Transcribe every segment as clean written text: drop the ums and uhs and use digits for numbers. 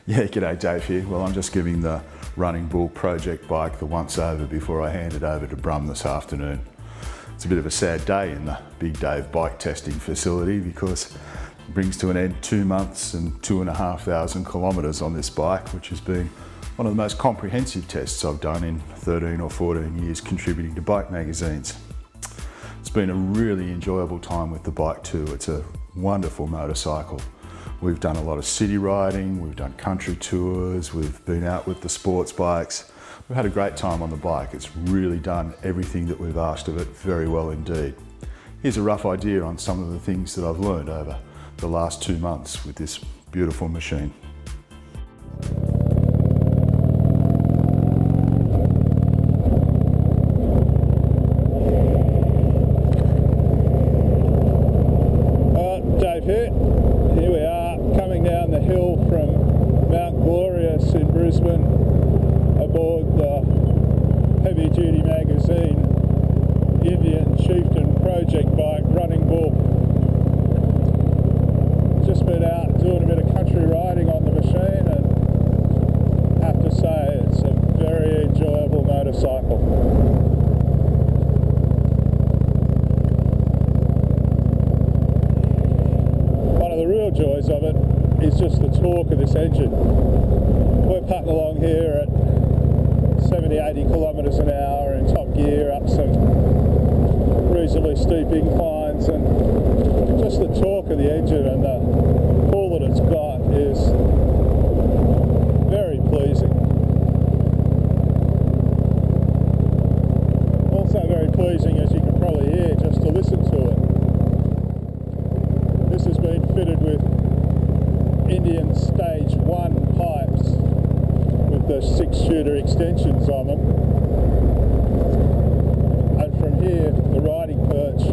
Yeah, g'day, Dave here. Well, I'm just giving the Running Bull project bike the once over before I hand it over to Brum this afternoon. It's a bit of a sad day in the Big Dave bike testing facility because it brings to an end 2 months and 2,500 kilometres on this bike, which has been one of the most comprehensive tests I've done in 13 or 14 years contributing to bike magazines. It's been a really enjoyable time with the bike too. It's a wonderful motorcycle. We've done a lot of city riding, we've done country tours, we've been out with the sports bikes. We've had a great time on the bike. It's really done everything that we've asked of it very well indeed. Here's a rough idea on some of the things that I've learned over the last 2 months with this beautiful machine. Dave here. Here we are, coming down the hill from Mount Glorious in Brisbane aboard the heavy duty magazine Indian Chieftain project bike Running Bull. Just been out doing a bit of country riding on the machine and have to say it's a very enjoyable motorcycle. The real joys of it is just the torque of this engine. We're putting along here at 70-80 kilometres an hour in top gear up some reasonably steep inclines, and just the torque of the engine and the pull that it's got is very pleasing. Also very pleasing, as you can probably hear, just to listen to it. This has been fitted with Indian Stage 1 pipes with the 6-shooter extensions on them. And from here, the riding perch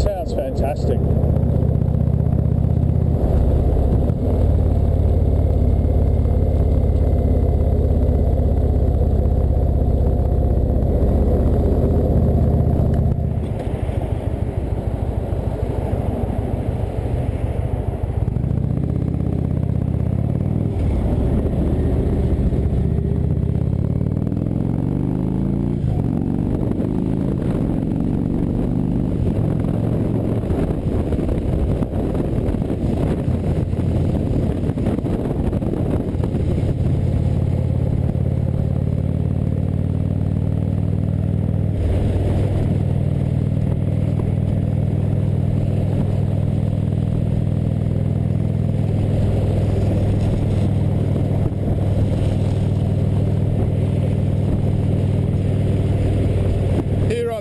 sounds fantastic.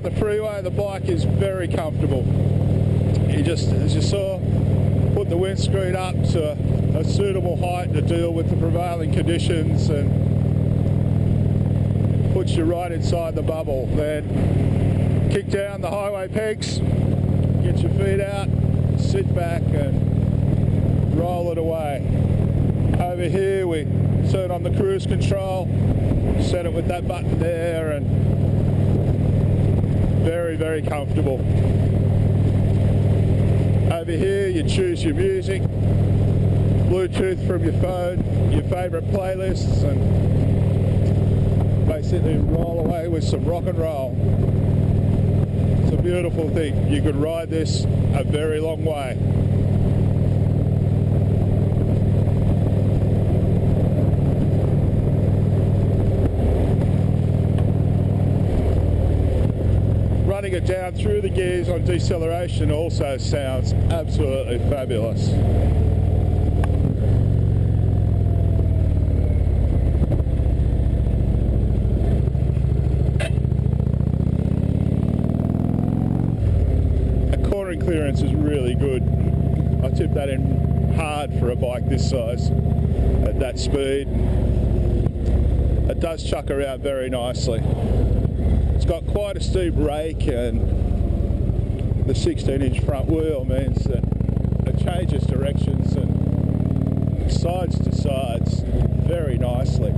The freeway, the bike is very comfortable. You just, as you saw, put the windscreen up to a suitable height to deal with the prevailing conditions and puts you right inside the bubble. Then kick down the highway pegs, get your feet out, sit back and roll it away. Over here we turn on the cruise control, set it with that button there, and very, very comfortable. Over here you choose your music, Bluetooth from your phone, your favourite playlists, and basically roll away with some rock and roll. It's a beautiful thing. You could ride this a very long way. Running it down through the gears on deceleration also sounds absolutely fabulous. The cornering clearance is really good. I tip that in hard for a bike this size at that speed. It does chuck around very nicely. It's got quite a steep rake, and the 16-inch front wheel means that it changes directions and sides to sides very nicely.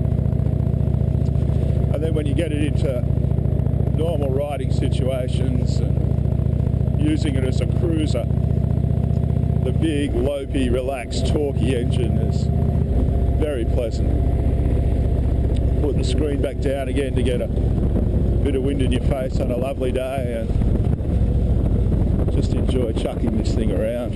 And then when you get it into normal riding situations and using it as a cruiser, the big, lopey, relaxed, torquey engine is very pleasant. Put the screen back down again to get a bit of wind in your face on a lovely day, and just enjoy chucking this thing around.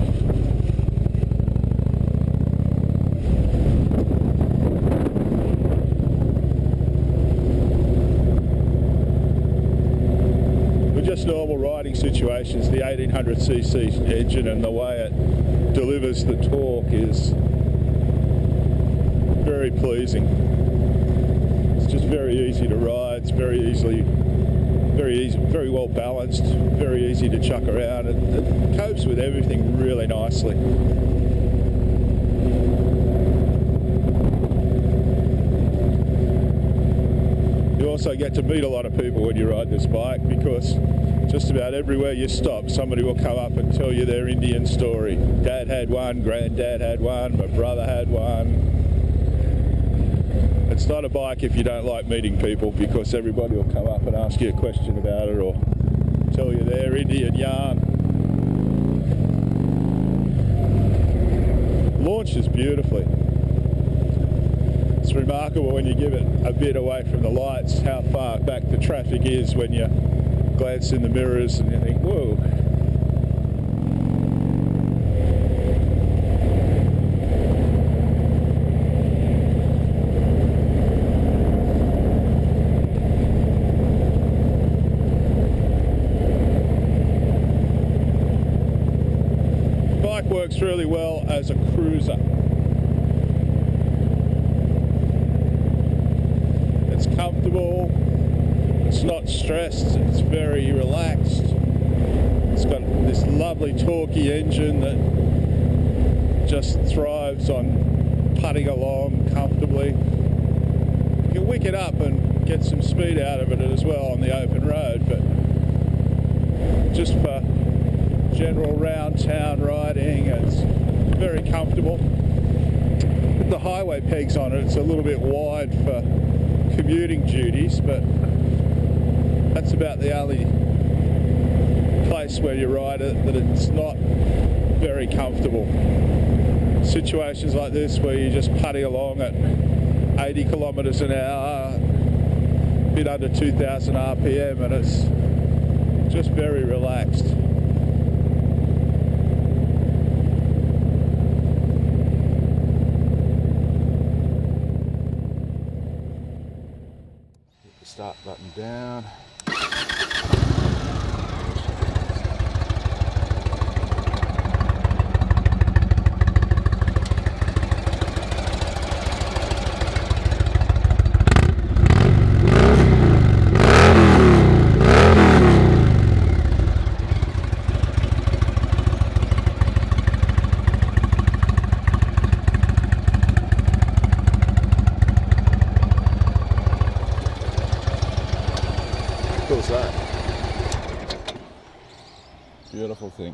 With just normal riding situations, the 1800cc engine and the way it delivers the torque is very pleasing. It's just very easy to ride. It's very well balanced, very easy to chuck around. It copes with everything really nicely. You also get to meet a lot of people when you ride this bike, because just about everywhere you stop, somebody will come up and tell you their Indian story. Dad had one, Granddad had one, my brother had one. It's not a bike if you don't like meeting people, because everybody will come up and ask you a question about it or tell you their Indian yarn. Launches beautifully. It's remarkable when you give it a bit away from the lights how far back the traffic is when you glance in the mirrors and you think, whoa. Works really well as a cruiser. It's comfortable, it's not stressed, it's very relaxed. It's got this lovely torquey engine that just thrives on putting along comfortably. You can wick it up and get some speed out of it as well on the open road, but just for general round town riding, it's very comfortable. With the highway pegs on it, it's a little bit wide for commuting duties, but that's about the only place where you ride it that it's not very comfortable. Situations like this where you're just putting along at 80 kilometres an hour, a bit under 2,000 RPM, and it's just very relaxed. Start button down. Cool's that? Beautiful thing.